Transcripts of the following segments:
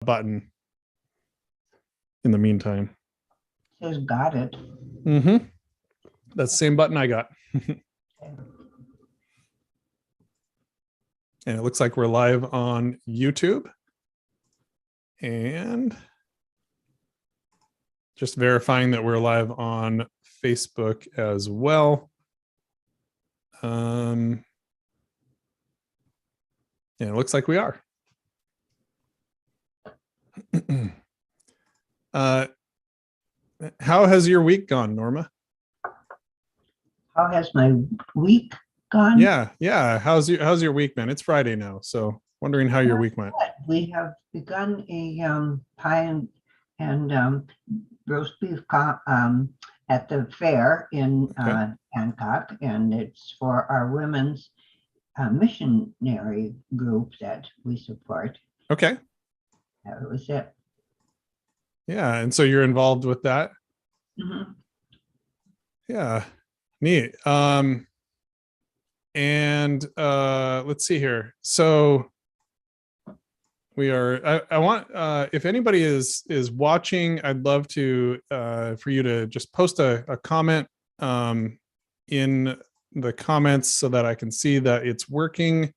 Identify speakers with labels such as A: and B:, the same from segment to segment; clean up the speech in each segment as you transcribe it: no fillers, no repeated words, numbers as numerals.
A: button in the meantime.
B: Says got it.
A: Mm-hmm. That's the same button I got. And it looks like we're live on YouTube. And just verifying that we're live on Facebook as well. And it looks like we are. How has your week gone, Norma?
B: How has my week gone?
A: Yeah. How's your week been? It's Friday now, so wondering how your week went.
B: We have begun a pie and roast beef at the fair in Hancock, and it's for our women's missionary group that we support.
A: Okay.
B: That was it.
A: Yeah, and so you're involved with that.
B: Mm-hmm.
A: Yeah, neat. And let's see here. So we are. I want if anybody is watching, I'd love to for you to just post a comment in the comments so that I can see that it's working.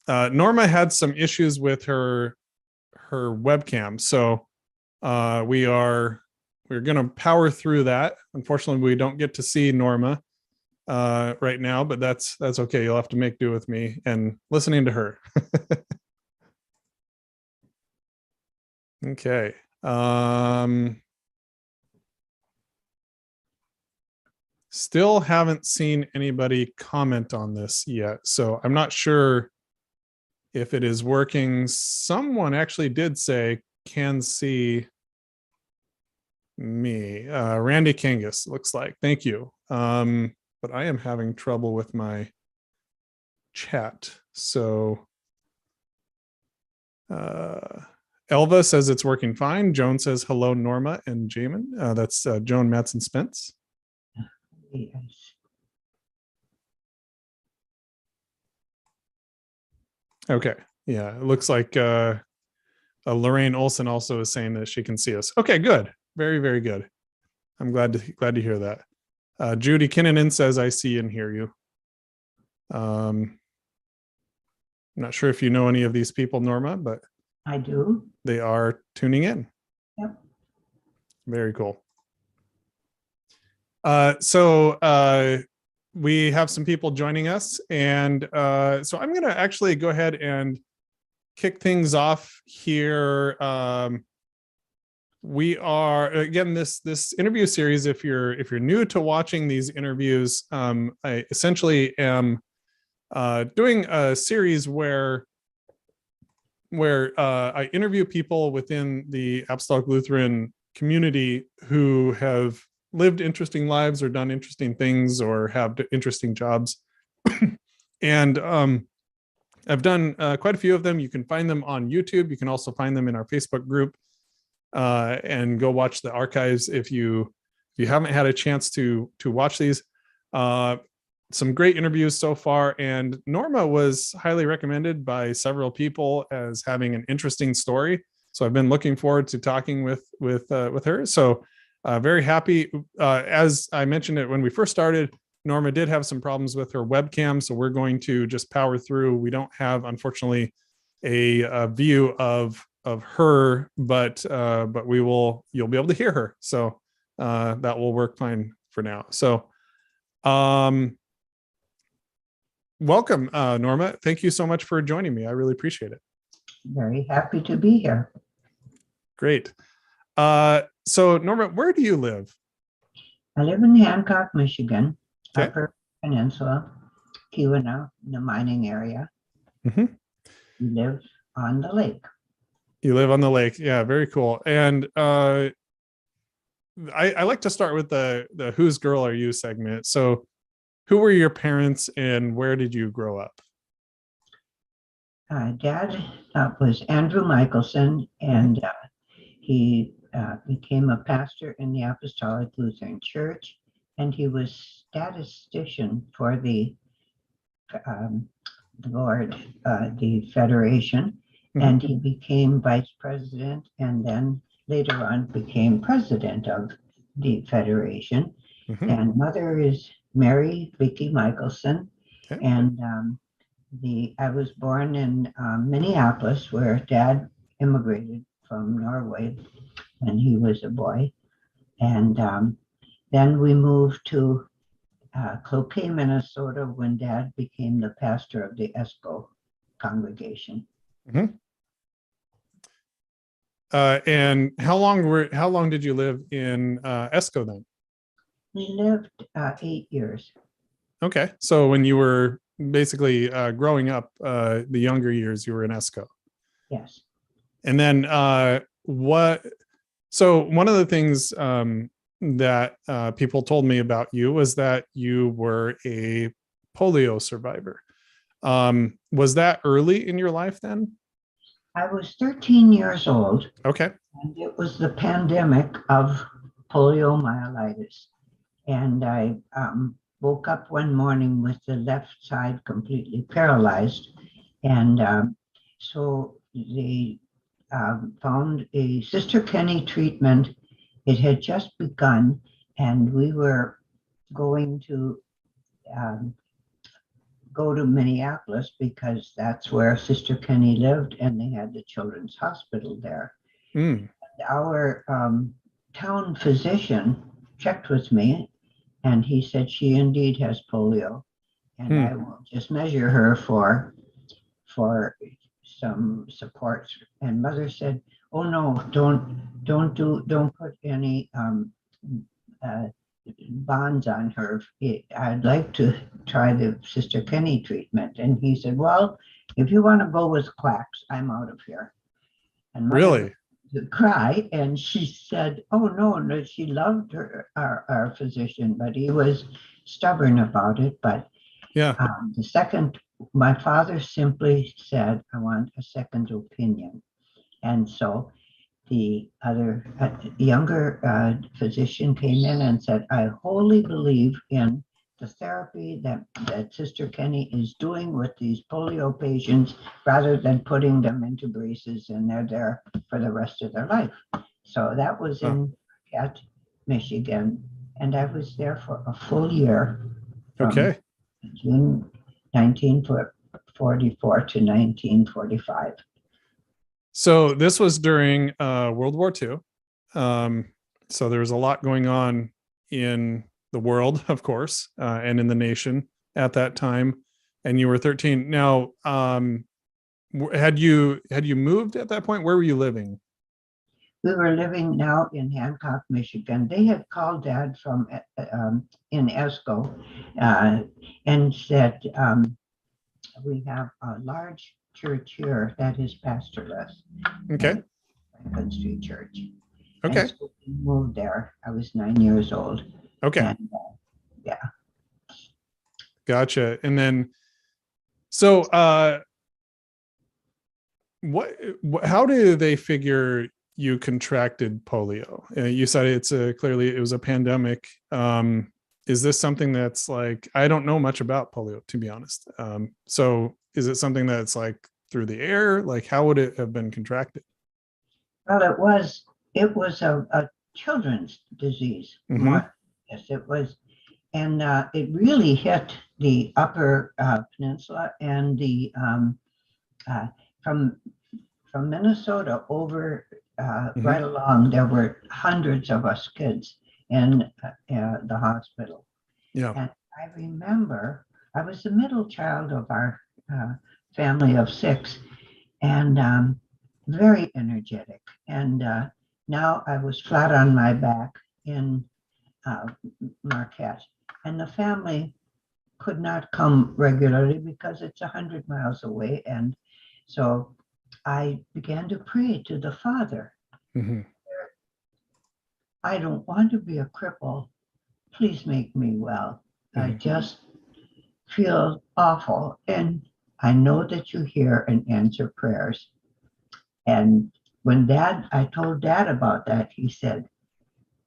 A: Norma had some issues with her webcam, so we're going to power through that. Unfortunately, we don't get to see Norma right now, but that's okay. You'll have to make do with me and listening to her. Okay. Still haven't seen anybody comment on this yet, so I'm not sure if it is working. Someone actually did say can see me. Randy Kangas, looks like. Thank you. But I am having trouble with my chat. So Elva says it's working fine. Joan says hello, Norma and Jamon. That's Joan Matson Spence.
B: Yes.
A: Okay. Yeah, it looks like Lorraine Olson also is saying that she can see us. Okay, good. Very, very good. I'm glad to hear that. Judy Kinnanen says, I see and hear you. I'm not sure if you know any of these people, Norma, but
B: I do.
A: They are tuning in.
B: Yep.
A: Very cool. So we have some people joining us, and so I'm going to actually go ahead and kick things off here. We are, again, this interview series, if you're new to watching these interviews, I essentially am doing a series where I interview people within the Apostolic Lutheran community who have lived interesting lives or done interesting things or have interesting jobs. And I've done quite a few of them. You can find them on YouTube. You can also find them in our Facebook group, and go watch the archives if you haven't had a chance to watch these. Some great interviews so far, and Norma was highly recommended by several people as having an interesting story. So I've been looking forward to talking with her. So very happy. As I mentioned it when we first started, Norma did have some problems with her webcam, so we're going to just power through. We don't have, unfortunately, a view of her, but you'll be able to hear her. So that will work fine for now. So welcome, Norma. Thank you so much for joining me. I really appreciate it.
B: Very happy to be here.
A: Great. So Norma, where do you live?
B: I live in Hancock, Michigan,
A: Okay.
B: Upper Peninsula, Keweenaw, the mining area.
A: Mm-hmm.
B: We live on the lake.
A: You live on the lake. Yeah, very cool. And I like to start with the Whose Girl Are You segment. So who were your parents and where did you grow up?
B: Dad was Andrew Michelson, and he became a pastor in the Apostolic Lutheran Church, and he was statistician for the board, the Federation, and he became vice president and then later on became president of the Federation. And mother is Mary Vicky Michelson.
A: Okay.
B: And I was born in Minneapolis, where Dad immigrated from Norway when he was a boy. And then we moved to Cloquet, Minnesota, when Dad became the pastor of the ESCO congregation.
A: And how long did you live in ESCO then?
B: We lived 8 years.
A: Okay, so when you were basically growing up, the younger years, you were in ESCO.
B: Yes.
A: And then so one of the things that people told me about you was that you were a polio survivor. Was that early in your life then?
B: I was 13 years old.
A: Okay.
B: And it was the pandemic of poliomyelitis. And I woke up one morning with the left side completely paralyzed. And so they found a Sister Kenny treatment. It had just begun, and we were going to go to Minneapolis because that's where Sister Kenny lived, and they had the Children's Hospital there. Our town physician checked with me, and he said she indeed has polio, and I will just measure her for some supports. And mother said, "Oh no, don't put any bonds on her. I'd like to try the Sister Kenny treatment." And he said, "Well, if you want to go with quacks, I'm out of here." And mother
A: really
B: to cry, and she said, "Oh no, she loved her our physician, but he was stubborn about it." But
A: yeah,
B: my father simply said, "I want a second opinion." And so the other younger physician came in and said, "I wholly believe in the therapy that Sister Kenny is doing with these polio patients, rather than putting them into braces and they're there for the rest of their life." So that was in Marquette, Michigan, and I was there for a full year.
A: Okay.
B: June 1944 to 1945.
A: So this was during World War II. So there was a lot going on in the world, of course, and in the nation at that time. And you were 13. Now, had you moved at that point? Where were you living?
B: We were living now in Hancock, Michigan. They had called Dad from in ESCO and said, "We have a large church here that is pastorless."
A: Okay.
B: Franklin Street Church.
A: Okay.
B: And so we moved there. I was 9 years old.
A: Okay.
B: And, yeah.
A: Gotcha. And then, so how do they figure you contracted polio? You said clearly it was a pandemic. Is this something that's like, I don't know much about polio, to be honest. So is it something that's like through the air? Like, how would it have been contracted?
B: Well, it was a children's disease. Yes, it was. And it really hit the upper peninsula and the from Minnesota over right along. There were hundreds of us kids in the hospital.
A: Yeah.
B: And I remember I was the middle child of our family of 6, and very energetic. And now I was flat on my back in Marquette, and the family could not come regularly because it's 100 miles away. And so I began to pray to the Father. I don't want to be a cripple. Please make me well. I just feel awful. And I know that you hear and answer prayers. And when I told Dad about that, he said,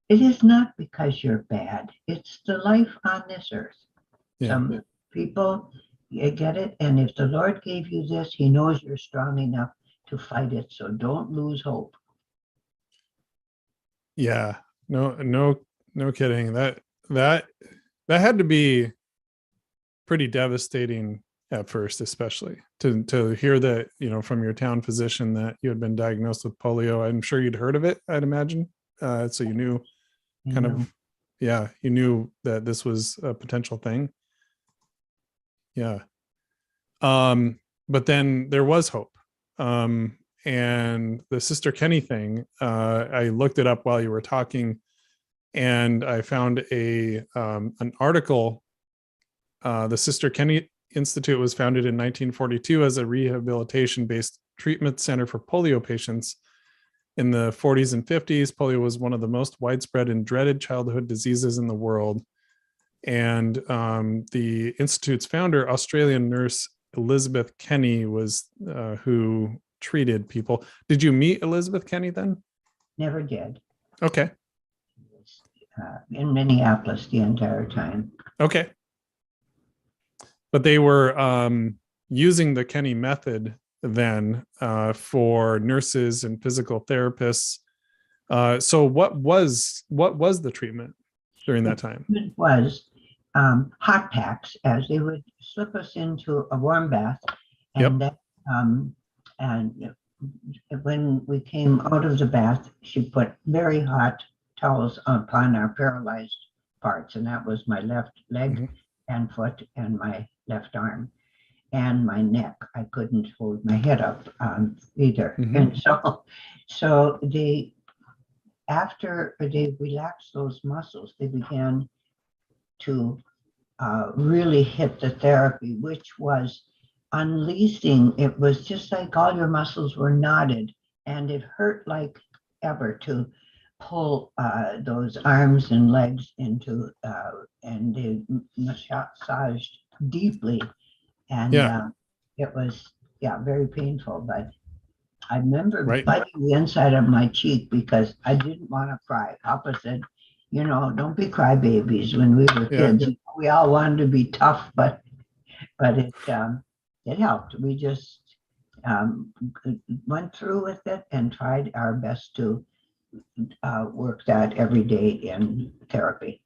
B: "It is not because you're bad. It's the life on this earth."
A: Yeah.
B: Some people get it. And if the Lord gave you this, he knows you're strong enough to fight it. So don't lose hope.
A: Yeah, no kidding. That had to be pretty devastating at first, especially to hear that, from your town physician that you had been diagnosed with polio. I'm sure you'd heard of it, I'd imagine. So you knew kind of, yeah, you knew that this was a potential thing. Yeah. But then there was hope. And the Sister Kenny thing, I looked it up while you were talking, and I found an article. The Sister Kenny Institute was founded in 1942 as a rehabilitation-based treatment center for polio patients. In the 40s and 50s, polio was one of the most widespread and dreaded childhood diseases in the world. And the Institute's founder, Australian nurse Elizabeth Kenny, was who treated people. Did you meet Elizabeth Kenny then?
B: Never did.
A: Okay.
B: In Minneapolis the entire time.
A: Okay. But they were using the Kenny method then for nurses and physical therapists. So what was the treatment during that time?
B: It was hot packs, as they would slip us into a warm bath, and
A: Yep.
B: And when we came out of the bath, she put very hot towels upon our paralyzed parts, and that was my left leg and foot and my left arm and my neck. I couldn't hold my head up either. And so after they relaxed those muscles, they began to really hit the therapy, which was unleashing. It was just like all your muscles were knotted, and it hurt like ever to pull those arms and legs into, and they massaged deeply, and it was very painful. But I remember biting the inside of my cheek because I didn't want to cry. Papa said, don't be crybabies. When we were kids, we all wanted to be tough, but it helped. We just went through with it and tried our best to work that every day in therapy.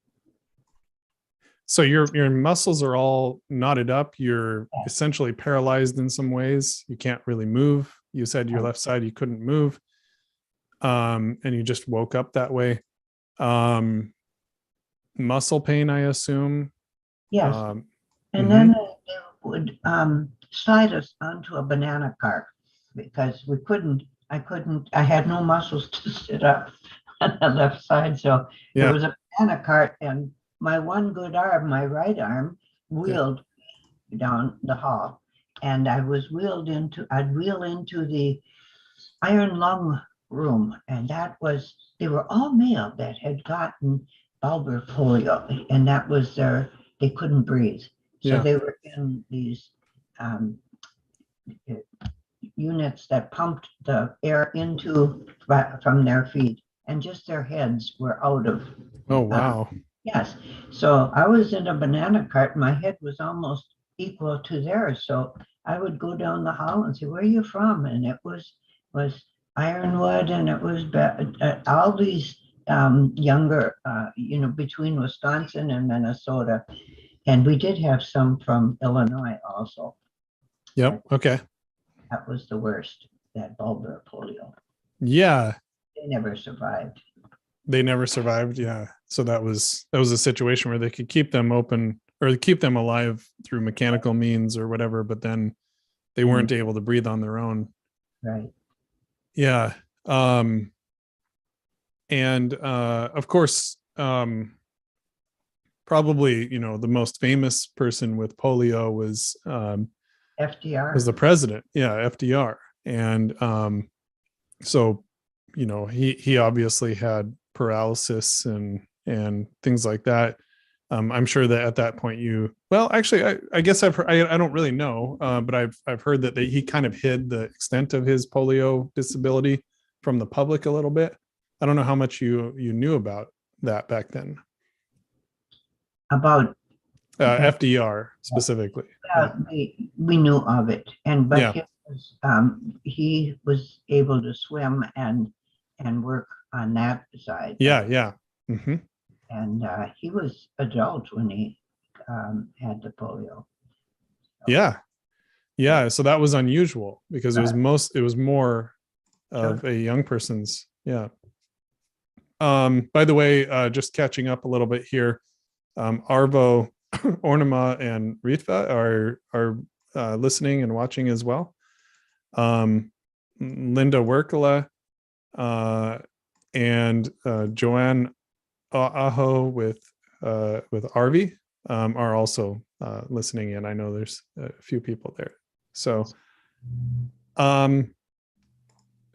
A: So your muscles are all knotted up. You're essentially paralyzed in some ways. You can't really move. You said your left side you couldn't move, and you just woke up that way. Muscle pain, I assume.
B: Yes. And then they would slide us onto a banana cart because I had no muscles to sit up on the left side. So there was a banana cart, and my one good arm, my right arm, wheeled down the hall. And I'd wheel into the iron lung room. And they were all male that had gotten bulbar polio, and that was they couldn't breathe. So they were in these units that pumped the air from their feet, and just their heads were out of.
A: Oh, wow.
B: Yes. So I was in a banana cart. My head was almost equal to theirs. So I would go down the hall and say, "Where are you from?" And it was Ironwood, and it was all these younger, between Wisconsin and Minnesota. And we did have some from Illinois also.
A: Yep. Okay.
B: That was the worst, that bulbar polio.
A: Yeah.
B: They never survived.
A: Yeah. So that was a situation where they could keep them open or keep them alive through mechanical means or whatever, but then they weren't able to breathe on their own.
B: Right.
A: Yeah. And of course, probably, the most famous person with polio was
B: FDR.
A: Was the president. Yeah, FDR. And so, he obviously had paralysis and things like that. I'm sure that at that point I guess I don't really know, but I've heard that he kind of hid the extent of his polio disability from the public a little bit. I don't know how much you knew about that back then.
B: About
A: FDR specifically.
B: We knew of it, but his he was able to swim and work on that side.
A: Yeah, yeah. Hmm.
B: And he was adult when he had the polio.
A: Yeah, yeah. So that was unusual because it was more of a young person's. Yeah. By the way, just catching up a little bit here. Arvo, Ornama, and Ritva are listening and watching as well. Linda Werkela and Joanne Aho with Arvi are also listening in. I know there's a few people there. So,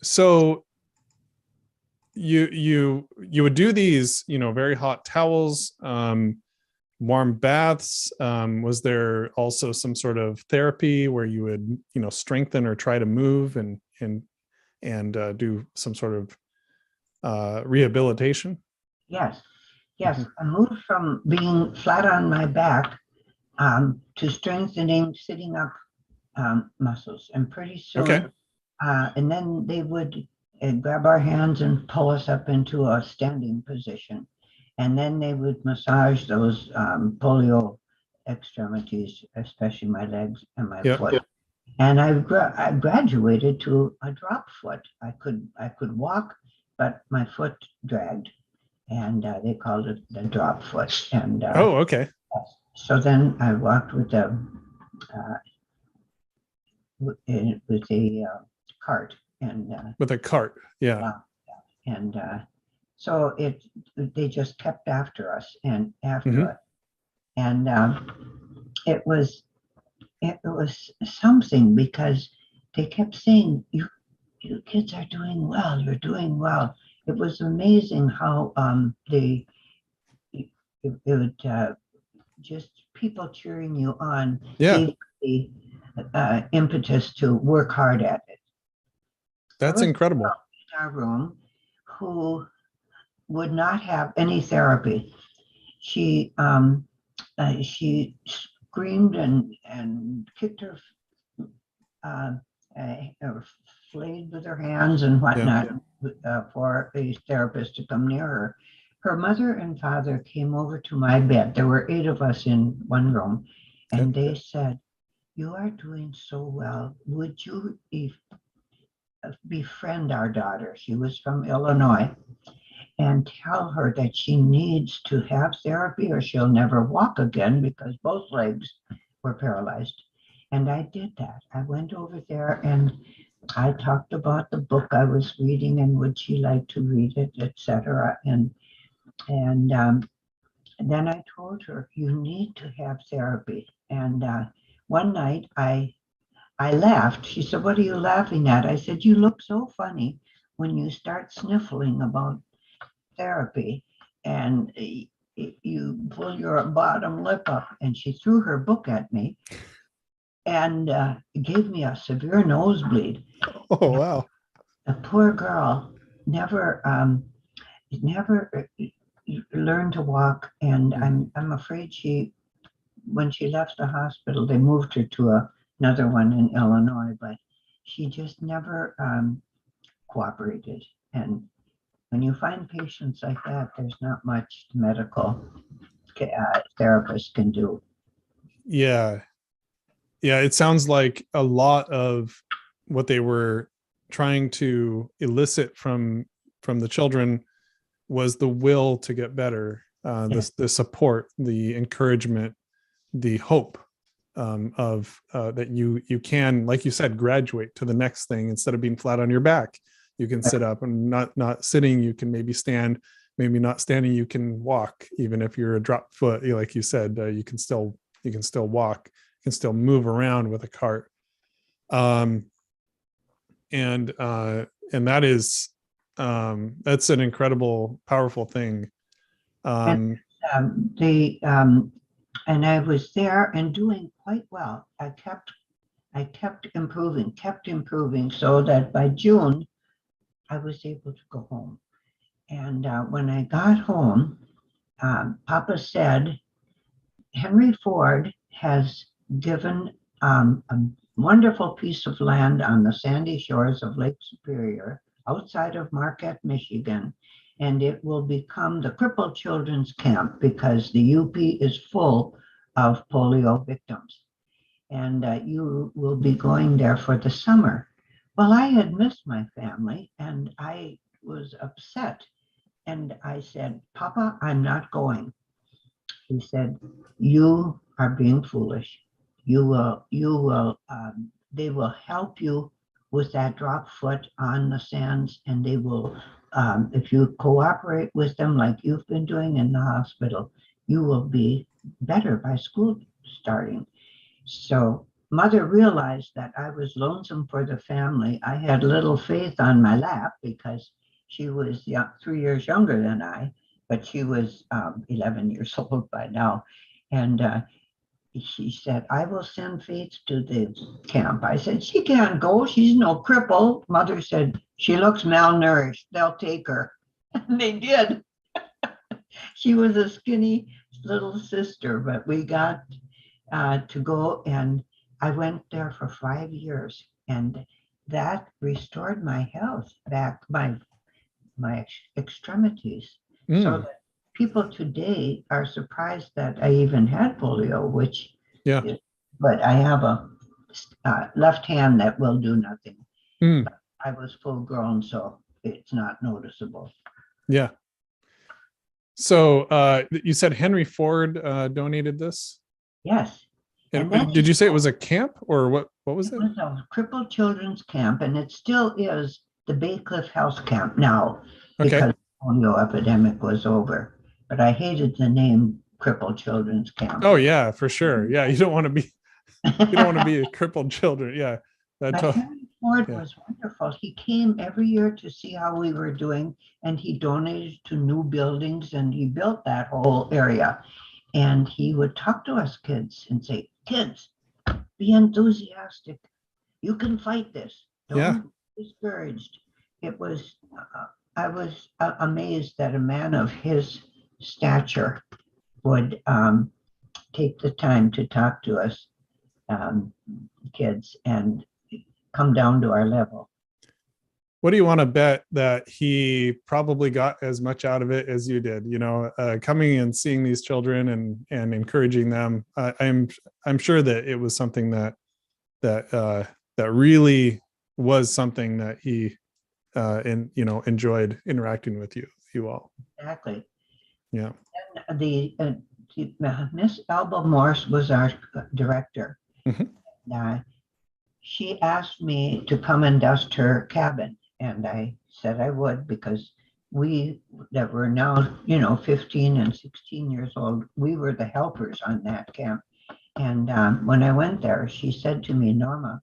A: so you would do these, very hot towels, warm baths. Was there also some sort of therapy where you would, strengthen or try to move and do some sort of rehabilitation?
B: Yes, yes. I moved from being flat on my back to strengthening sitting up muscles, and pretty soon,
A: Okay.
B: And then they would grab our hands and pull us up into a standing position, and then they would massage those polio extremities, especially my legs and my foot. And I graduated to a drop foot. I could walk, but my foot dragged, and they called it the drop foot. And
A: oh, okay.
B: So then I walked with a cart, and
A: With a cart. Yeah.
B: and so they just kept after us and after
A: Mhm.
B: us, and it was something, because they kept saying, you kids are doing well, you're doing well. It was amazing how it would just people cheering you on,
A: Yeah.
B: gave the impetus to work hard at it.
A: That's incredible.
B: In our room, who would not have any therapy. She screamed and kicked her, or flayed with her hands and whatnot, for a therapist to come near her. Her mother and father came over to my bed. There were 8 of us in one room, and they said, "You are doing so well. Would you befriend our daughter?" She was from Illinois. "And tell her that she needs to have therapy or she'll never walk again," because both legs were paralyzed. And I did that. I went over there and I talked about the book I was reading and would she like to read it, etc. And then I told her, "You need to have therapy." And one night I laughed. She said, "What are you laughing at?" I said, "You look so funny when you start sniffling about therapy and you pull your bottom lip up." And she threw her book at me and gave me a severe nosebleed.
A: Oh, wow.
B: The poor girl never learned to walk, and I'm afraid when she left the hospital, they moved her to another one in Illinois, but she just never cooperated. And when you find patients like that, there's not much medical therapist can do.
A: Yeah. Yeah. It sounds like a lot of what they were trying to elicit from the children was the will to get better, the support, the encouragement, the hope of that you can, like you said, graduate to the next thing. Instead of being flat on your back, you can sit up, and not sitting, you can maybe stand, maybe not standing, you can walk. Even if you're a drop foot, like you said, you can still walk, you can still move around with a cart. And that is that's an incredible, powerful thing.
B: And I was there and doing quite well. I kept improving, so that by June I was able to go home. And when I got home, Papa said, "Henry Ford has given a wonderful piece of land on the sandy shores of Lake Superior, outside of Marquette, Michigan, and it will become the Crippled Children's Camp because the UP is full of polio victims. And you will be going there for the summer. Well, I had missed my family and I was upset. And I said, Papa, I'm not going. He said, you are being foolish. They will help you with that drop foot on the sands, and they will, if you cooperate with them like you've been doing in the hospital, you will be better by school starting. So mother realized that I was lonesome for the family. I had little faith on my lap because she was 3 years younger than I, but she was 11 years old by now. And she said, I will send Faith to the camp. I said, she can't go. She's no cripple. Mother said, she looks malnourished. They'll take her. And they did. She was a skinny little sister, but we got to go, and I went there for 5 years, and that restored my health back, my extremities. So that people today are surprised that I even had polio, which, but I have a left hand that will do nothing. I was full grown, so it's not noticeable.
A: Yeah. So you said Henry Ford donated this?
B: Yes.
A: And did you say it was a camp, or what was it?
B: It was a crippled children's camp, and it still is the Bay Cliff House Camp now, because the polio epidemic was over. But I hated the name Crippled Children's Camp.
A: Oh yeah, for sure. Yeah, you don't want to be a crippled children. Yeah.
B: But Henry Ford was wonderful. He came every year to see how we were doing, and he donated to new buildings, and he built that whole area. And he would talk to us kids and say, kids, be enthusiastic. You can fight this. Don't be discouraged. It was, I was amazed that a man of his stature would take the time to talk to us kids and come down to our level.
A: What do you want to bet that he probably got as much out of it as you did? You know, coming and seeing these children and encouraging them. I'm sure that it was something that really was something that he enjoyed interacting with you all.
B: Exactly.
A: Yeah.
B: And Miss Alba Morse was our director. She asked me to come and dust her cabin, and I said I would, because we that were now 15 and 16 years old, we were the helpers on that camp. And when I went there, she said to me, Norma,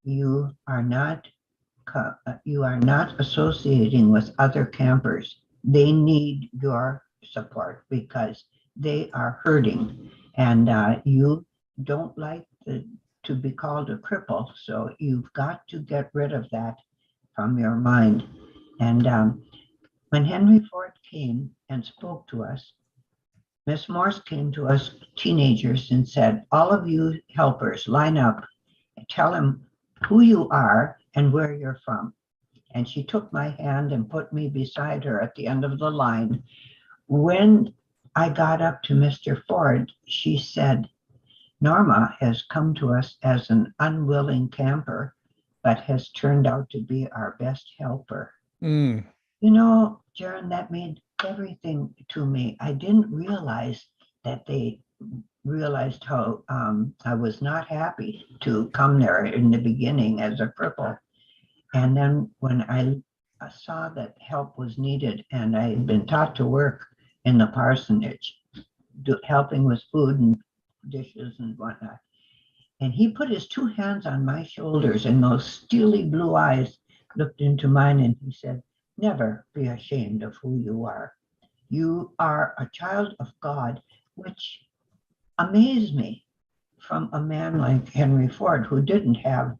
B: you are not associating with other campers. They need your support because they are hurting, and you don't like to be called a cripple, so you've got to get rid of that from your mind. And when Henry Ford came and spoke to us, Miss Morse came to us teenagers and said, all of you helpers, line up and tell him who you are and where you're from. And she took my hand and put me beside her at the end of the line. When I got up to Mr. Ford, she said, Norma has come to us as an unwilling camper, but has turned out to be our best helper. You know, Jaron, that made everything to me. I didn't realize that they realized how I was not happy to come there in the beginning as a cripple. And then when I saw that help was needed, and I had been taught to work in the parsonage, helping with food and dishes and whatnot. And he put his two hands on my shoulders, and those steely blue eyes looked into mine, and he said, never be ashamed of who you are. You are a child of God, which amazed me from a man like Henry Ford, who didn't have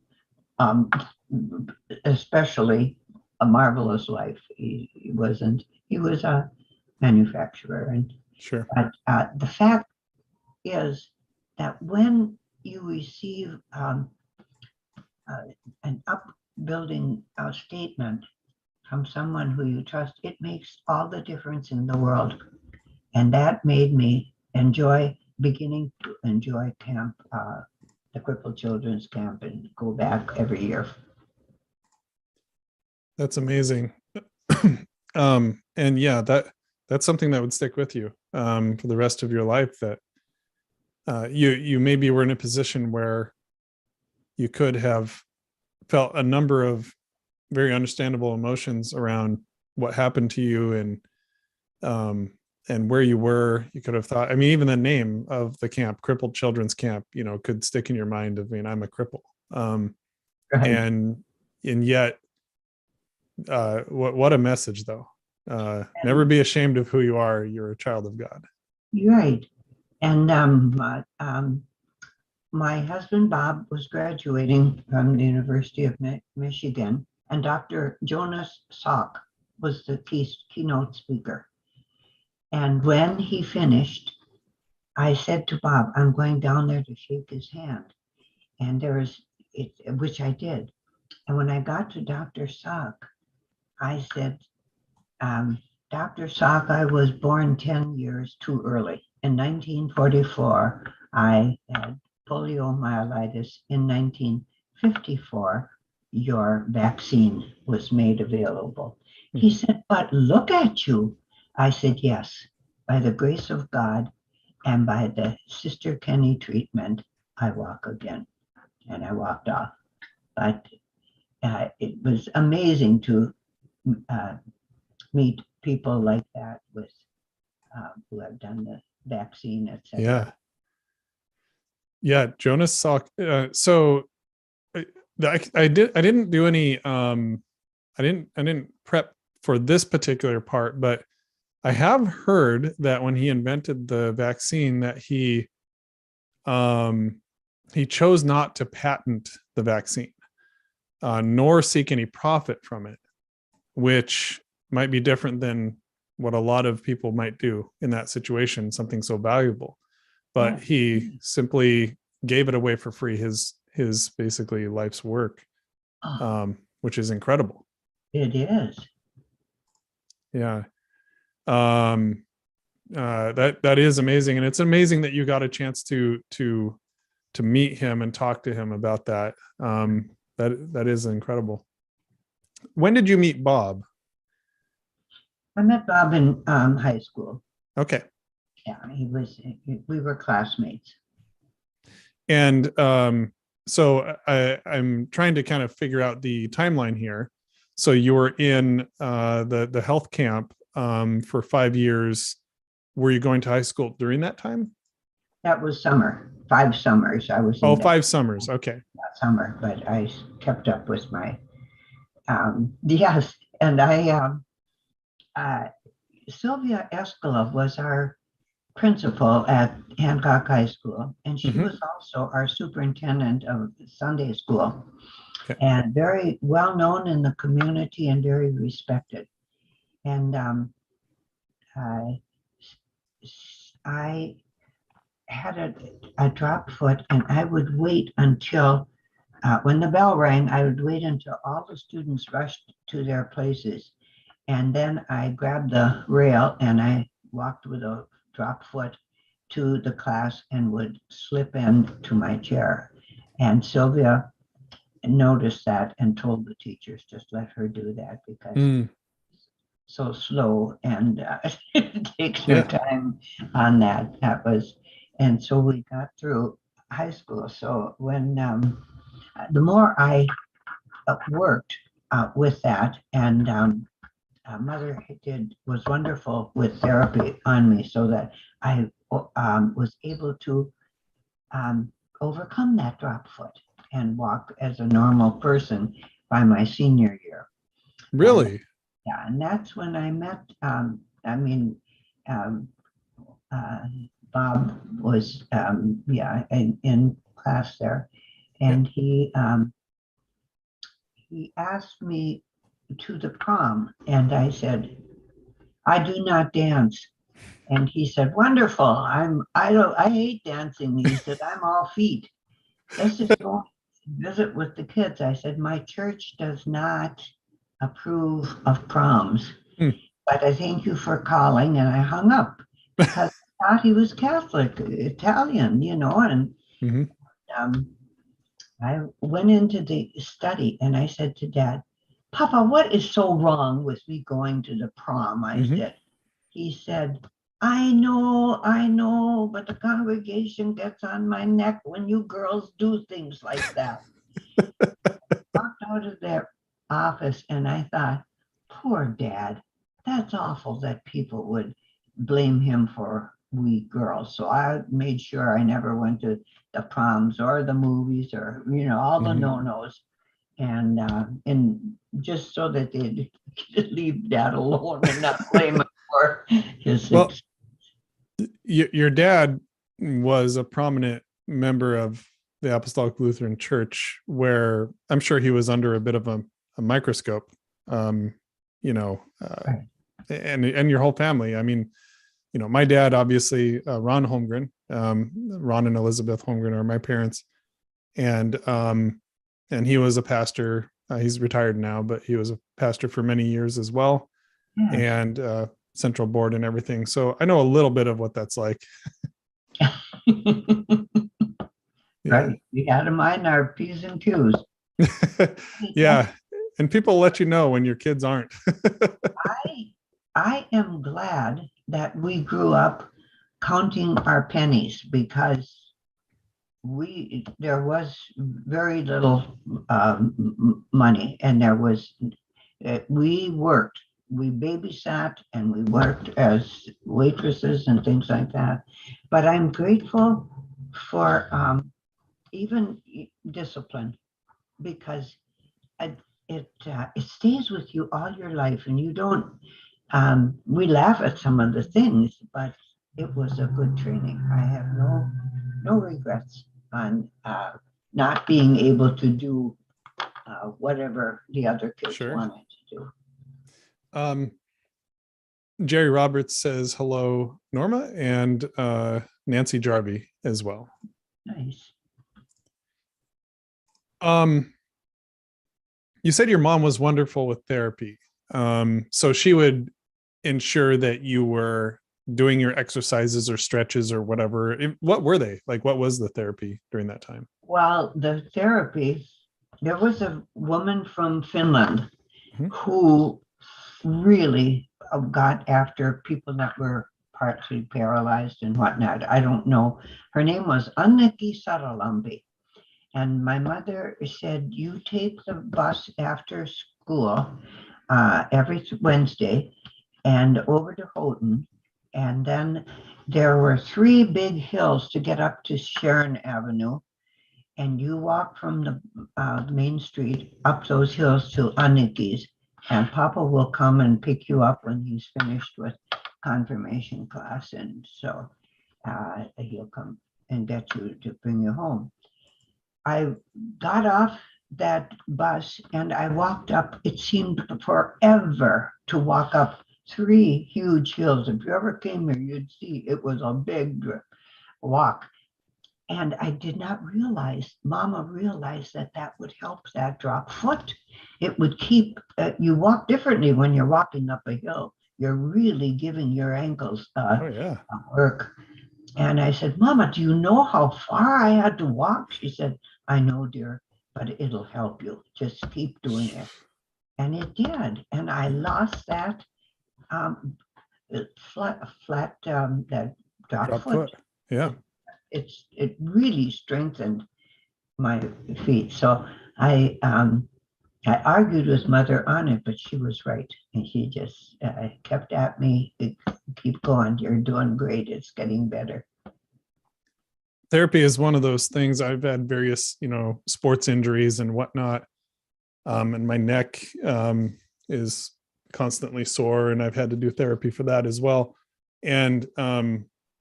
B: especially a marvelous life. He was a manufacturer. And
A: sure.
B: But the fact is that when you receive an upbuilding statement from someone who you trust, it makes all the difference in the world. And that made me beginning to enjoy camp, the Crippled Children's Camp, and go back every year.
A: That's amazing. And yeah, that's something that would stick with you for the rest of your life, that you maybe were in a position where you could have felt a number of very understandable emotions around what happened to you, and where you were. You could have thought, I mean, even the name of the camp, Crippled Children's Camp, could stick in your mind of, I'm a cripple.
B: Right.
A: And yet, what a message though. Never be ashamed of who you are. You're a child of God.
B: Right. And my husband, Bob, was graduating from the University of Michigan, and Dr. Jonas Salk was the keynote speaker. And when he finished, I said to Bob, I'm going down there to shake his hand. And which I did. And when I got to Dr. Salk, I said, Dr. Salk, I was born 10 years too early. In 1944, I had poliomyelitis. In 1954, your vaccine was made available. He said, but look at you. I said, yes, by the grace of God and by the Sister Kenny treatment, I walk again. And I walked off. But it was amazing to meet people like that with who have done the vaccine, etc.
A: Yeah, Jonas Salk. So I didn't do any I didn't prep for this particular part, but I have heard that when he invented the vaccine, that he chose not to patent the vaccine, nor seek any profit from it, which might be different than what a lot of people might do in that situation, something so valuable. But he simply gave it away for free, his basically life's work, which is incredible.
B: It is.
A: Yeah. That is amazing. And it's amazing that you got a chance to meet him and talk to him about that. That is incredible. When did you meet Bob?
B: I met Bob in high school.
A: Okay.
B: Yeah, we were classmates.
A: And so I'm trying to kind of figure out the timeline here. So you were in the health camp for 5 years. Were you going to high school during that time?
B: That was summer, 5 summers. I was.
A: 5 summers. Okay.
B: Not summer, but I kept up with my. Yes, and Sylvia Escalov was our principal at Hancock High School, and she was also our superintendent of Sunday school, and very well known in the community and very respected. And I had a drop foot, and I would wait until when the bell rang, I would wait until all the students rushed to their places. And then I grabbed the rail and I walked with a drop foot to the class and would slip into my chair. And Sylvia noticed that and told the teachers, just let her do that because it's so slow and it takes her time on that. And so we got through high school. So when the more I worked with that, and Mother was wonderful with therapy on me, so that I was able to overcome that drop foot and walk as a normal person by my senior year.
A: Really?
B: And that's when I met. Bob was in class there, and he asked me to the prom, and I said, I do not dance. And he said, wonderful. I hate dancing. He said, I'm all feet. let's just go visit with the kids. I said, my church does not approve of proms,
A: Hmm.
B: but I thank you for calling. And I hung up because I thought he was Catholic, Italian, and
A: Mhm.
B: um, I went into the study and I said to Dad, Papa, what is so wrong with me going to the prom? I
A: Mhm.
B: said, he said, I know, but the congregation gets on my neck when you girls do things like that. Walked out of their office and I thought, poor Dad, that's awful that people would blame him for we girls. So I made sure I never went to the proms or the movies or, all the
A: Mhm.
B: no-nos. And just so that they'd leave Dad alone and not blame him for his
A: Well, your dad was a prominent member of the Apostolic Lutheran Church, where I'm sure he was under a bit of a microscope. Um, you know, and your whole family. I mean, my dad, obviously, Ron Holmgren, Ron and Elizabeth Holmgren are my parents, and he was a pastor. He's retired now, but he was a pastor for many years as well,
B: Yes.
A: and central board and everything. So I know a little bit of what that's like. Yeah.
B: Right. We had them on our P's and Q's.
A: Yeah. And people let you know when your kids aren't.
B: I I am glad that we grew up counting our pennies because there was very little money, and we worked, we babysat, and we worked as waitresses and things like that. But I'm grateful for even discipline because it it stays with you all your life, and you don't. We laugh at some of the things, but it was a good training. I have no regrets on not being able to do whatever the other kids
A: Sure.
B: wanted to do.
A: Um, Jerry Roberts says hello, Norma, and Nancy Jarvie as well.
B: Nice.
A: You said your mom was wonderful with therapy. So she would ensure that you were doing your exercises or stretches or whatever. What were they? Like, what was the therapy during that time?
B: Well, the therapy, there was a woman from Finland
A: Mhm.
B: who really got after people that were partially paralyzed and whatnot. I don't know. Her name was Anneki Saralampi. And my mother said, you take the bus after school every Wednesday and over to Houghton. And then there were three big hills to get up to Sharon Avenue. And you walk from the main street up those hills to Anniki's. And Papa will come and pick you up when he's finished with confirmation class. And so he'll come and get you to bring you home. I got off that bus and I walked up. It seemed forever to walk up three huge hills. If you ever came here, you'd see it was a big walk. And I did not realize, Mama realized that that would help that drop foot. It would keep, you walk differently when you're walking up a hill. You're really giving your ankles
A: Oh yeah.
B: work. And I said, Mama, do you know how far I had to walk? She said, I know, dear, but it'll help you. Just keep doing it. And it did. And I lost that um, that drop
A: Drop
B: foot.
A: foot. Yeah.
B: It really strengthened my feet. So I argued with Mother on it, but she was right, and she just kept at me. Keep going. You're doing great. It's getting better.
A: Therapy is one of those things. I've had various, sports injuries and whatnot. And my neck is constantly sore, and I've had to do therapy for that as well. And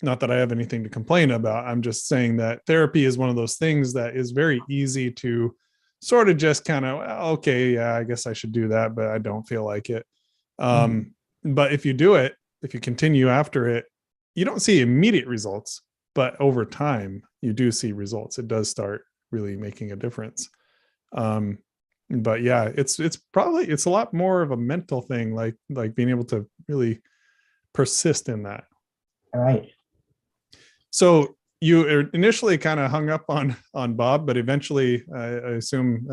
A: not that I have anything to complain about. I'm just saying that therapy is one of those things that is very easy to sort of just kind of, okay, yeah, I guess I should do that, but I don't feel like it. But if you do it, if you continue after it, you don't see immediate results, but over time you do see results. It does start really making a difference. But yeah, it's a lot more of a mental thing, like being able to really persist in that.
B: All right.
A: So you initially kind of hung up on Bob, but eventually, I assume,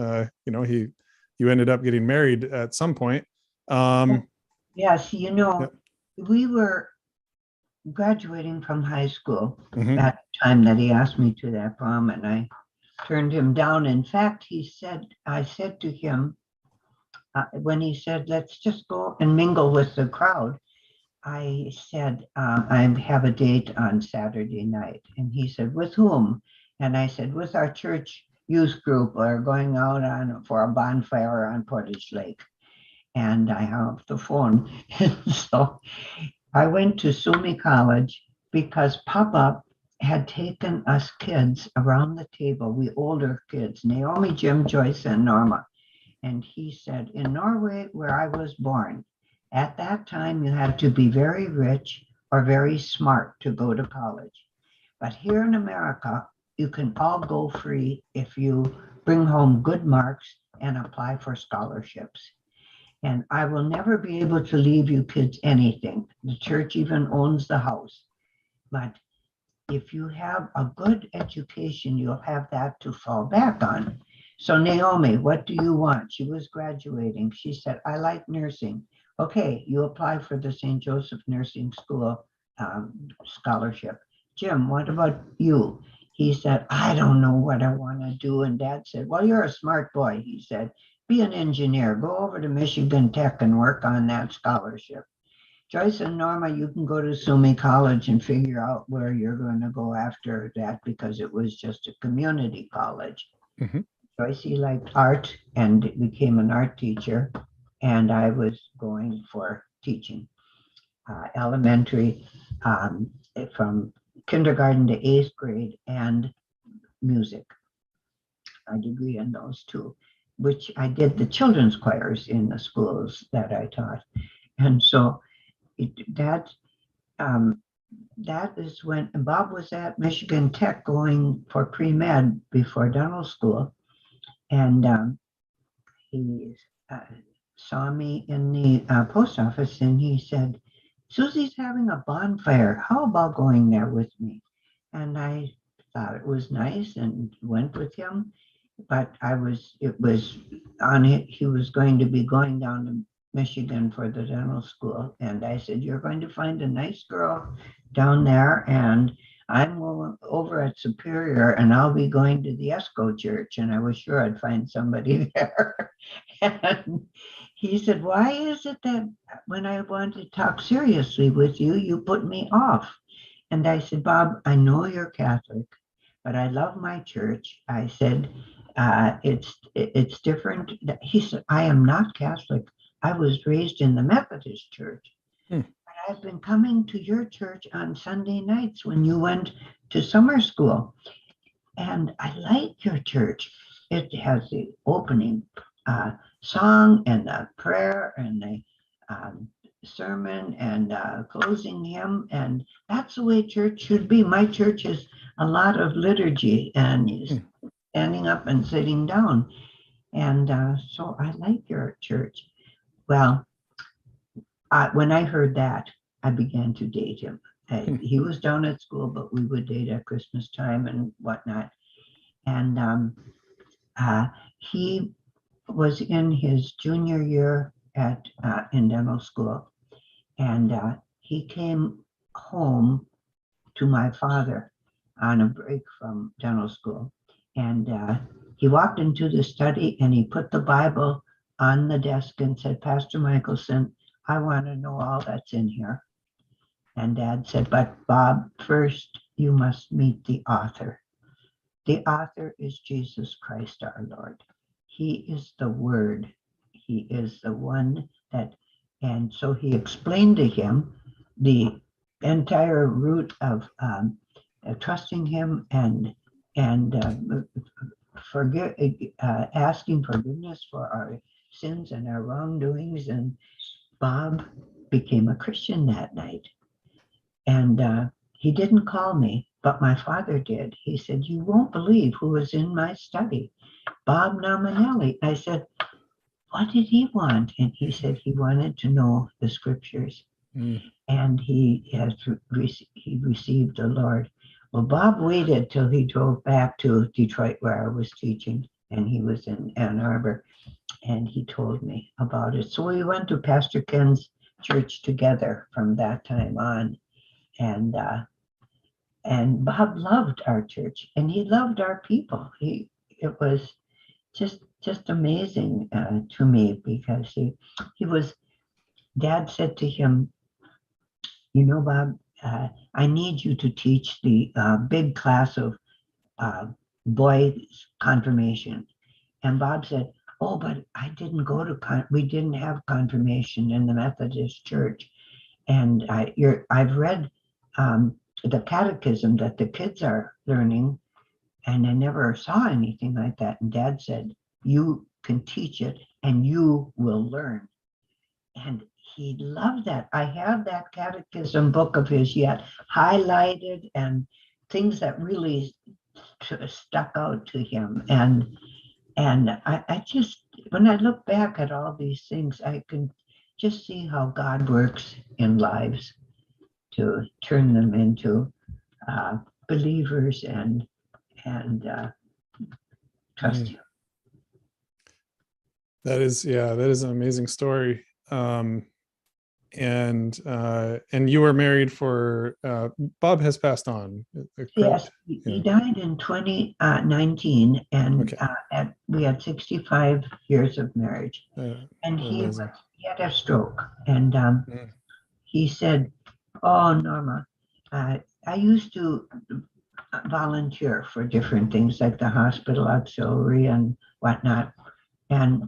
A: you ended up getting married at some point.
B: Yes,
A: Yeah.
B: we were graduating from high school
A: Mhm.
B: at the time that he asked me to that prom, and I turned him down. In fact, I said to him, when he said, let's just go and mingle with the crowd, I said, I have a date on Saturday night. And he said, with whom? And I said, with our church youth group. We're going out for a bonfire on Portage Lake. And I hung up the phone. So I went to Sumi College because Papa had taken us kids around the table, we older kids, Naomi, Jim, Joyce, and Norma. And he said, in Norway, where I was born, at that time you had to be very rich or very smart to go to college. But here in America, you can all go free if you bring home good marks and apply for scholarships. And I will never be able to leave you kids anything. The church even owns the house. But if you have a good education, you'll have that to fall back on. So Naomi, what do you want? She was graduating. She said, I like nursing. Okay, you apply for the St. Joseph Nursing School scholarship. Jim, what about you? He said, I don't know what I want to do. And Dad said, well, you're a smart boy. He said, be an engineer. Go over to Michigan Tech and work on that scholarship. Joyce and Norma, you can go to Sumi College and figure out where you're going to go after that because it was just a community college.
A: Mm-hmm.
B: Joyce liked art and became an art teacher, and I was going for teaching elementary from kindergarten to 8th grade and music. A degree in those two, which I did the children's choirs in the schools that I taught. And so that is when Bob was at Michigan Tech going for pre-med before dental school. And he saw me in the post office and he said, Susie's having a bonfire. How about going there with me? And I thought it was nice and went with him. But he was going to be going down to Michigan for the dental school. And I said, you're going to find a nice girl down there, and I'm over at Superior, and I'll be going to the ESCO church. And I was sure I'd find somebody there. And he said, why is it that when I want to talk seriously with you, you put me off? And I said, Bob, I know you're Catholic, but I love my church. I said, it's different. He said, I am not Catholic. I was raised in the Methodist church. But I've been coming to your church on Sunday nights when you went to summer school. And I like your church. It has the opening song and the prayer and the sermon and closing hymn. And that's the way church should be. My church is a lot of liturgy and standing up and sitting down. And so I like your church. Well, when I heard that, I began to date him. He was down at school, but we would date at Christmas time and whatnot. And he was in his junior year in dental school. And he came home to my father on a break from dental school. And he walked into the study and he put the Bible on the desk and said, Pastor Michelson, I want to know all that's in here. And Dad said, but Bob, first you must meet the author. The author is Jesus Christ our Lord. He is the Word. He is the one that, and so he explained to him the entire route of trusting him and asking forgiveness for our sins and our wrongdoings. And Bob became a Christian that night. And he didn't call me but my father did. He said, you won't believe who was in my study, Bob Nominelli. I said, what did he want? And he said he wanted to know the scriptures. And he received the Lord. Well, Bob waited till he drove back to Detroit, where I was teaching, and he was in Ann Arbor, and he told me about it. So we went to Pastor Ken's church together from that time on, and Bob loved our church, and he loved our people. It was just amazing to me, because he was. Dad said to him, you know, Bob, I need you to teach the big class of boys confirmation. And Bob said, oh, but I didn't go to, we didn't have confirmation in the Methodist church. And I've read the catechism that the kids are learning, and I never saw anything like that. And Dad said, you can teach it and you will learn. And he loved that. I have that catechism book of his yet, highlighted, and things that really stuck out to him. And I just, when I look back at all these things, I can just see how God works in lives to turn them into believers and trust Him.
A: That is an amazing story. And you were married for Bob has passed on. Correct?
B: Yes, he died in 2019, and
A: okay.
B: We had 65 years of marriage. And he had a stroke, and he said, "Oh, Norma, I used to volunteer for different things like the hospital auxiliary and whatnot, and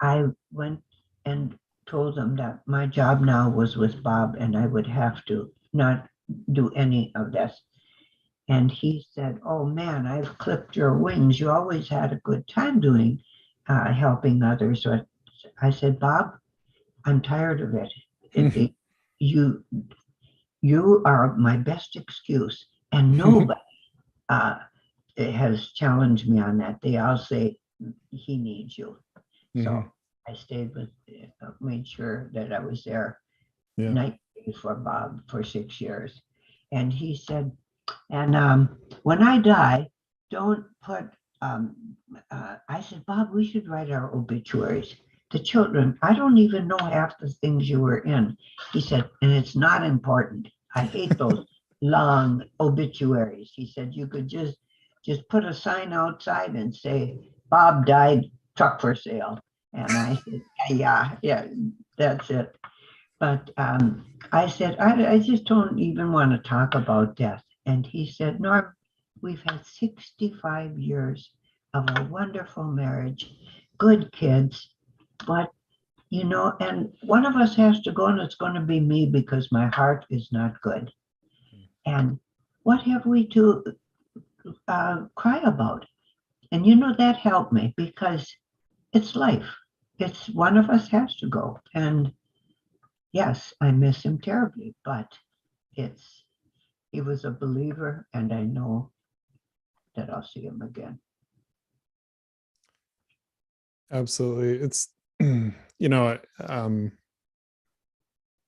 B: I went and told them that my job now was with Bob, and I would have to not do any of this." And he said, "Oh man, I've clipped your wings. You always had a good time doing helping others." So I said, "Bob, I'm tired of it. You are my best excuse, and nobody has challenged me on that. They all say he needs you." So I stayed with, made sure that I was there night before Bob for 6 years. And he said, and when I die, don't put, I said, "Bob, we should write our obituaries. The children, I don't even know half the things you were in." He said, "And it's not important. I hate those long obituaries." He said, "You could just put a sign outside and say, Bob died, truck for sale." And I said, yeah, that's it. But I said, I just don't even want to talk about death. And he said, "Norm, we've had 65 years of a wonderful marriage, good kids, but you know, and one of us has to go, and it's going to be me, because my heart is not good. And what have we to cry about?" And you know, that helped me, because it's life. It's one of us has to go. And yes, I miss him terribly, but he was a believer, and I know that I'll see him again.
A: Absolutely. It's, you know,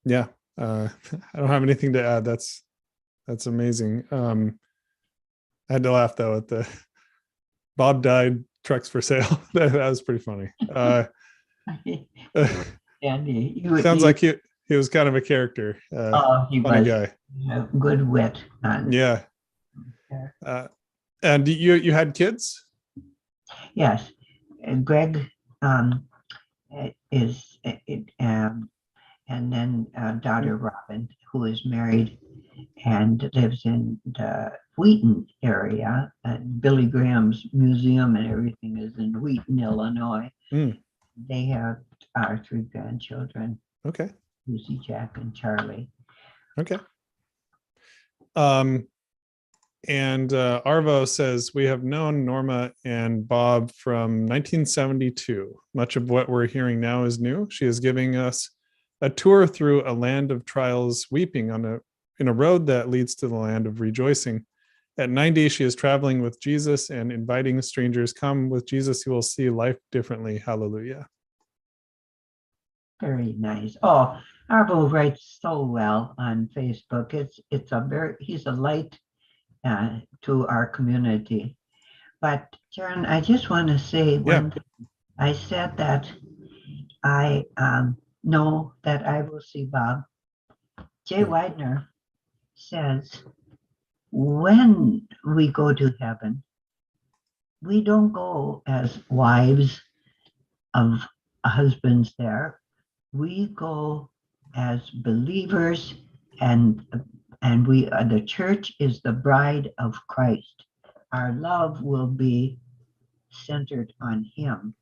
A: yeah, I don't have anything to add. That's amazing. I had to laugh though at the Bob died, trucks for sale. that was pretty funny. Sounds like he was kind of a character.
B: He
A: funny
B: was
A: guy.
B: Good wit.
A: Yeah. And you had kids?
B: Yes. Greg is, and then daughter Robin, who is married and lives in the Wheaton area. Billy Graham's museum and everything is in Wheaton, Illinois. They have our 3 grandchildren.
A: Okay.
B: Lucy, Jack, and Charlie.
A: Okay. And Arvo says, "We have known Norma and Bob from 1972. Much of what we're hearing now is new. She is giving us a tour through a land of trials, weeping in a road that leads to the land of rejoicing. At 90, she is traveling with Jesus and inviting strangers. Come with Jesus, you will see life differently. Hallelujah.
B: Very nice. Oh, Arvo writes so well on Facebook. He's a light to our community. But Sharon, I just want to say one thing. I said that I know that I will see Bob. Jay Widener says, when we go to heaven, we don't go as wives of husbands there. We go as believers, and the church is the bride of Christ. Our love will be centered on him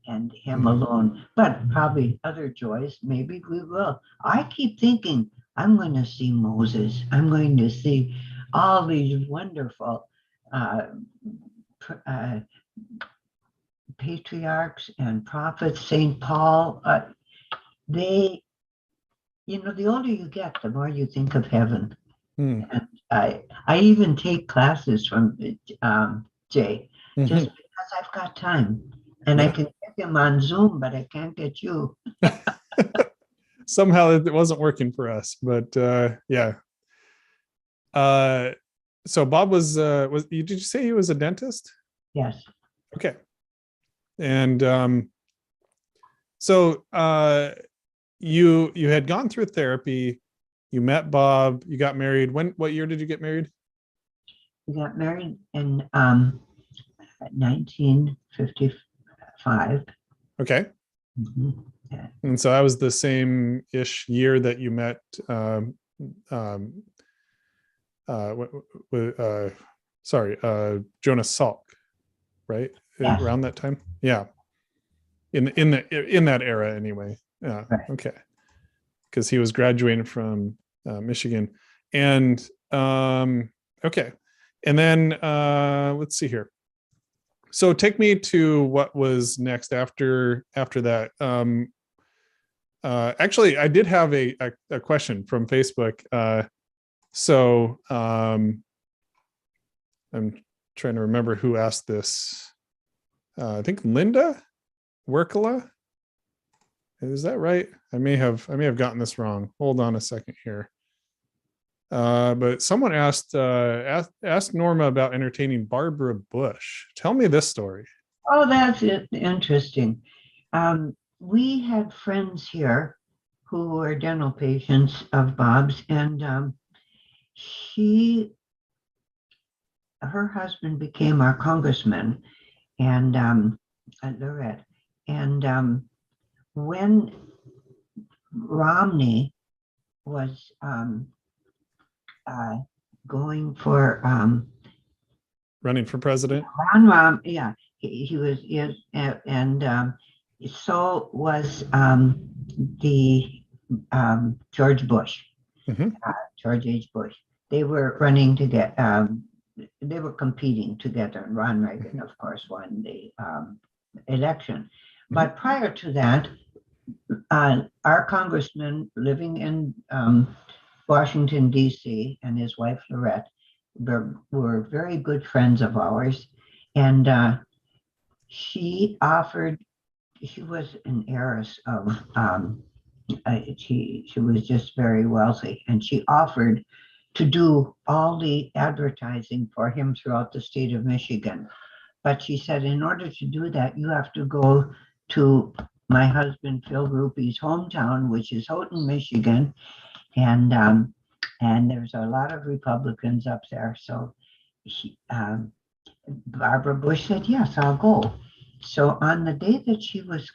B: and him alone, but probably other joys, maybe we will. I keep thinking, I'm going to see Moses. I'm going to see all these wonderful patriarchs and prophets, St. Paul. The older you get, the more you think of heaven. And I even take classes from Jay, just because I've got time. And I can get him on Zoom, but I can't get you.
A: Somehow it wasn't working for us, but yeah. So Bob did you say he was a dentist?
B: Yes.
A: Okay. And so you had gone through therapy, you met Bob, you got married. What year did you get married?
B: We got married in 1955.
A: Okay.
B: Yeah.
A: And so that was the same-ish year that you met Jonas Salk, right?
B: Yes.
A: Around that time. Yeah. In that era anyway. Yeah.
B: Right.
A: Okay. Because he was graduating from Michigan. And okay. And then let's see here. So take me to what was next after that. Actually, I did have a question from Facebook. So I'm trying to remember who asked this. I think Linda Werkela. Is that right? I may have gotten this wrong. Hold on a second here. But someone asked Norma about entertaining Barbara Bush. Tell me this story.
B: Oh, that's interesting. We had friends here who were dental patients of Bob's, and her husband became our congressman, and Lorette. And when Romney was going for
A: running for president,
B: yeah, he was, and so was the George Bush, George H. Bush. They were running to get, they were competing together, and Ron Reagan, of course, won the election. But prior to that, our congressman living in Washington, D.C., and his wife, Lorette, were very good friends of ours. And she was an heiress of, she was just very wealthy. And she offered to do all the advertising for him throughout the state of Michigan. But she said, in order to do that, you have to go to my husband, Phil Ruppy's hometown, which is Houghton, Michigan. And there's a lot of Republicans up there. So Barbara Bush said, yes, I'll go. So on the day that she was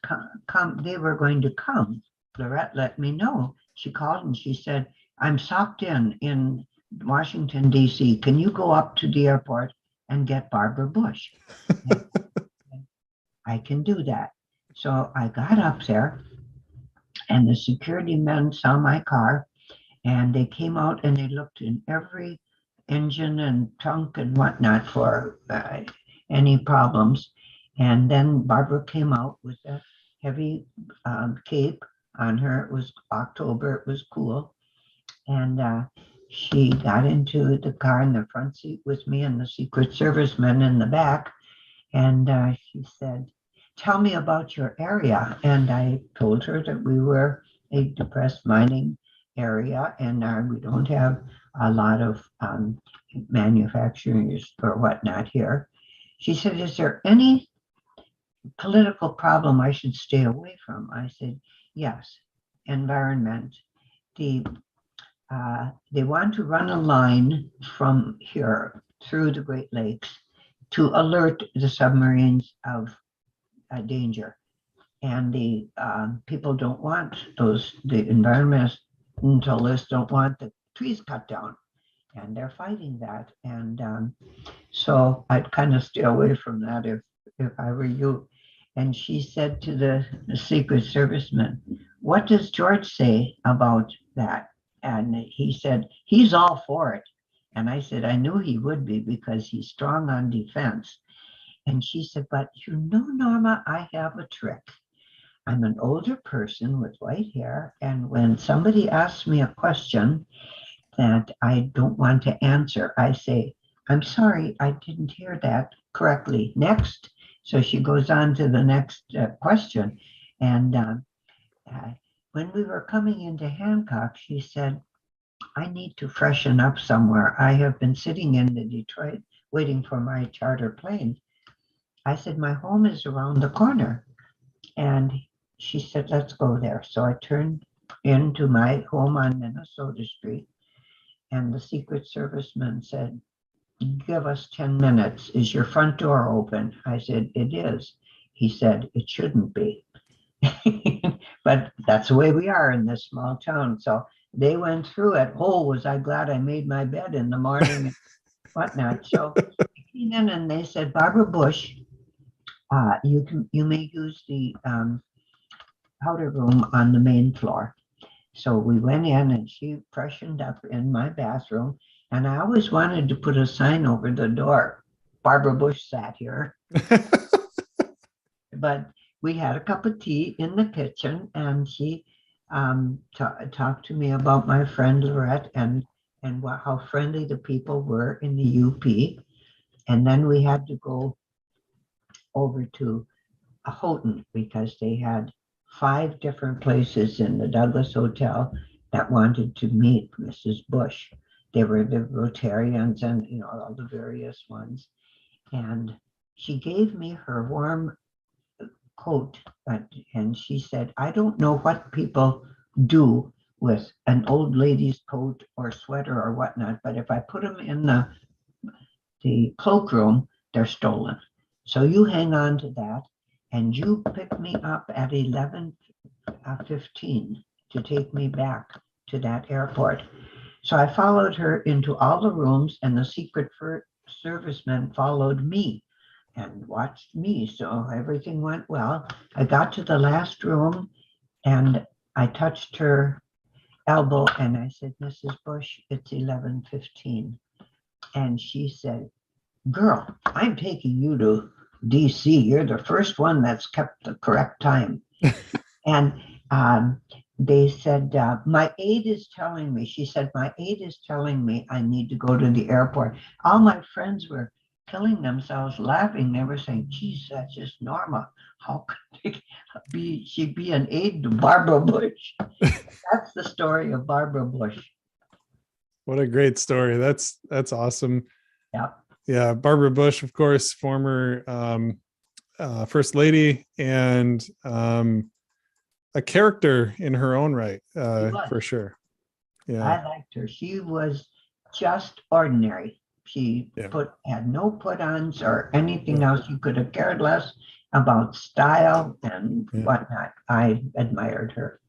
B: they were going to come, Lorette let me know. She called and she said, I'm socked in Washington, D.C. Can you go up to the airport and get Barbara Bush? I can do that. So I got up there, and the security men saw my car, and they came out and they looked in every engine and trunk and whatnot for any problems. And then Barbara came out with a heavy cape on her. It was October, it was cool. And she got into the car in the front seat with me and the Secret Serviceman in the back. And she said, tell me about your area. And I told her that we were a depressed mining area and we don't have a lot of manufacturing or whatnot here. She said, is there any political problem I should stay away from? I said, yes, environment. The they want to run a line from here through the Great Lakes to alert the submarines of danger. And the people don't want the environmentalists don't want the trees cut down. And they're fighting that. And so I'd kind of stay away from that if I were you. And she said to the Secret Serviceman, what does George say about that? And he said, he's all for it. And I said, I knew he would be because he's strong on defense. And she said, but you know, Norma, I have a trick. I'm an older person with white hair. And when somebody asks me a question that I don't want to answer, I say, I'm sorry, I didn't hear that correctly. Next. So she goes on to the next question. And when we were coming into Hancock, she said, I need to freshen up somewhere. I have been sitting in the Detroit waiting for my charter plane. I said, my home is around the corner. And she said, let's go there. So I turned into my home on Minnesota Street. And the Secret Serviceman said, give us 10 minutes. Is your front door open? I said, it is. He said, it shouldn't be. But that's the way we are in this small town. So they went through it. Oh, was I glad I made my bed in the morning and whatnot. So they came in and they said, Barbara Bush, you may use the powder room on the main floor. So we went in and she freshened up in my bathroom. And I always wanted to put a sign over the door. Barbara Bush sat here. But we had a cup of tea in the kitchen and she talked to me about my friend Lorette and how friendly the people were in the UP. And then we had to go over to Houghton because they had 5 different places in the Douglas Hotel that wanted to meet Mrs. Bush. They were the Rotarians and all the various ones. And she gave me her warm coat and she said, I don't know what people do with an old lady's coat or sweater or whatnot, but if I put them in the cloakroom, they're stolen. So you hang on to that and you pick me up at 11:15 to take me back to that airport. So I followed her into all the rooms and the Secret Serviceman followed me and watched me. So everything went well. I got to the last room and I touched her elbow and I said, Mrs. Bush, it's 11:15. And she said, girl, I'm taking you to DC. You're the first one that's kept the correct time. And they said, my aide is telling me, she said, my aide is telling me I need to go to the airport. All my friends were killing themselves laughing. They were saying, geez, that's just Norma. How could she be an aide to Barbara Bush? That's the story of Barbara Bush.
A: What a great story. That's awesome.
B: Yeah.
A: Yeah. Barbara Bush, of course, former First Lady and a character in her own right, for sure. Yeah.
B: I liked her. She was just ordinary. She had no put-ons or anything else. You could have cared less about style and whatnot. I admired her.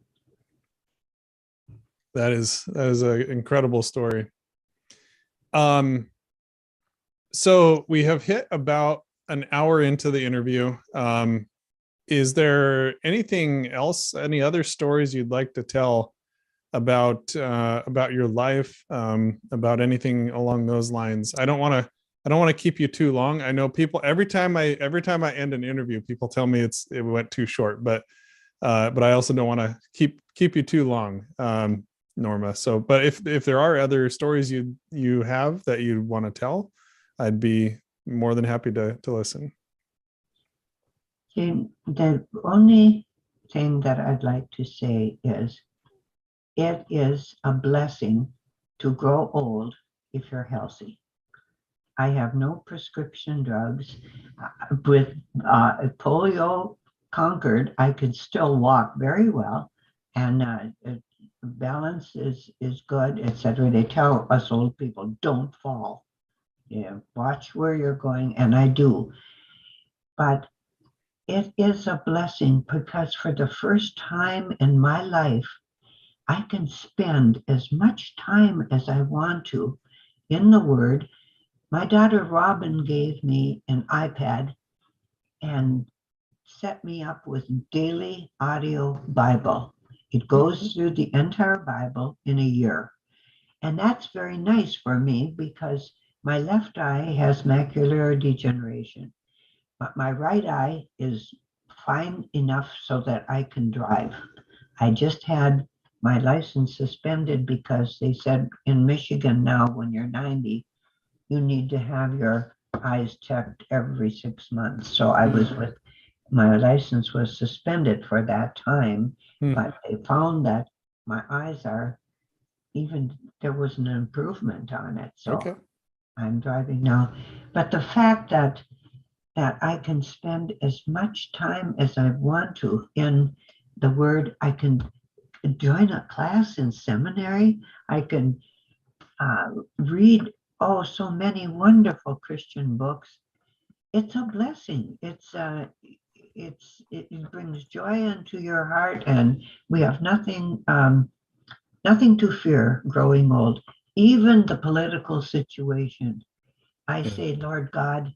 A: That is an incredible story. So we have hit about an hour into the interview. Is there anything else, any other stories you'd like to tell about your life, about anything along those lines? I don't want to keep you too long. I know people every time I end an interview, people tell me it went too short, but I also don't want to keep you too long. Norma. So, but if there are other stories you have that you want to tell, I'd be more than happy to listen.
B: The only thing that I'd like to say is it is a blessing to grow old if you're healthy. I have no prescription drugs. With polio conquered, I could still walk very well, and balance is good, etc. They tell us old people, don't fall. Yeah, watch where you're going, and I do. But it is a blessing because for the first time in my life, I can spend as much time as I want to in the Word. My daughter Robin gave me an iPad and set me up with daily audio Bible. It goes through the entire Bible in a year. And that's very nice for me because my left eye has macular degeneration, but my right eye is fine enough so that I can drive. I just had my license suspended because they said in Michigan now, when you're 90, you need to have your eyes checked every 6 months. So I was with, my license was suspended for that time, but they found that my eyes are even, there was an improvement on it. So
A: Okay.
B: I'm driving now. But the fact that I can spend as much time as I want to in the Word, I can join a class in seminary. I can read so many wonderful Christian books. It's a blessing. It brings joy into your heart, and we have nothing to fear growing old. Even the political situation, I say, Lord God,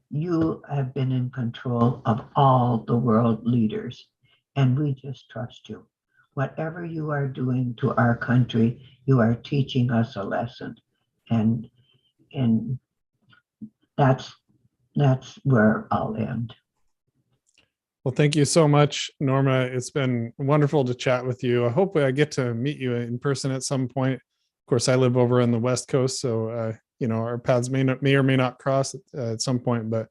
B: you have been in control of all the world leaders, and we just trust you. Whatever you are doing to our country, you are teaching us a lesson. And that's where I'll end.
A: Well, thank you so much, Norma. It's been wonderful to chat with you. I hope I get to meet you in person at some point. Of course, I live over on the West Coast, so our paths may or may not cross at some point. But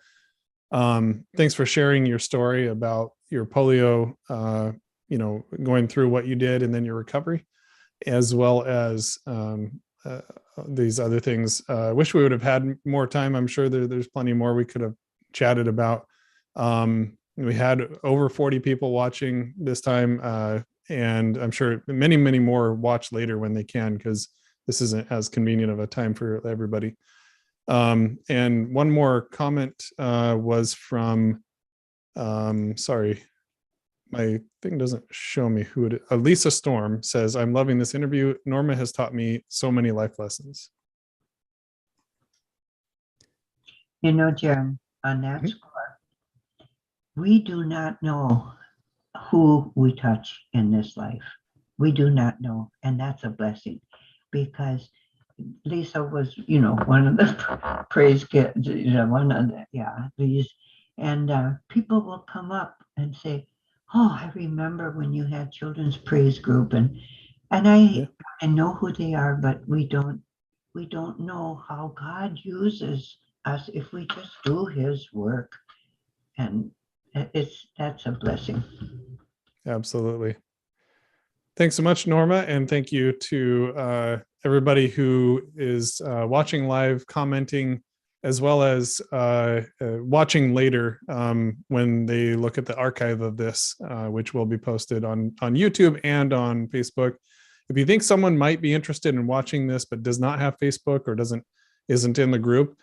A: thanks for sharing your story about your polio. Going through what you did and then your recovery, as well as these other things. I wish we would have had more time. I'm sure there's plenty more we could have chatted about. We had over 40 people watching this time, and I'm sure many, many more watch later when they can, because this isn't as convenient of a time for everybody. And one more comment was from, sorry, my thing doesn't show me who it is. Lisa Storm says, I'm loving this interview. Norma has taught me so many life lessons.
B: Jen, on that score, we do not know who we touch in this life. We do not know. And that's a blessing, because Lisa was, one of the praise kids, one of these, and people will come up and say, oh, I remember when you had children's praise group, and I know who they are, but we don't know how God uses us if we just do his work. And that's a blessing.
A: Absolutely. Thanks so much, Norma. And thank you to everybody who is watching live, commenting, as well as watching later when they look at the archive of this, which will be posted on YouTube and on Facebook. If you think someone might be interested in watching this but does not have Facebook or isn't in the group,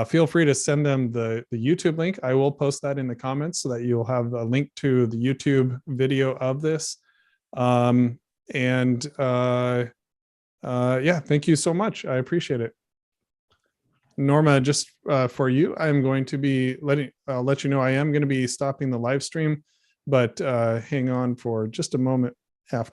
A: feel free to send them the YouTube link. I will post that in the comments so that you'll have a link to the YouTube video of this. Thank you so much. I appreciate it. Norma, just for you, I'm going to be I'll let you know I am going to be stopping the live stream, but hang on for just a moment after.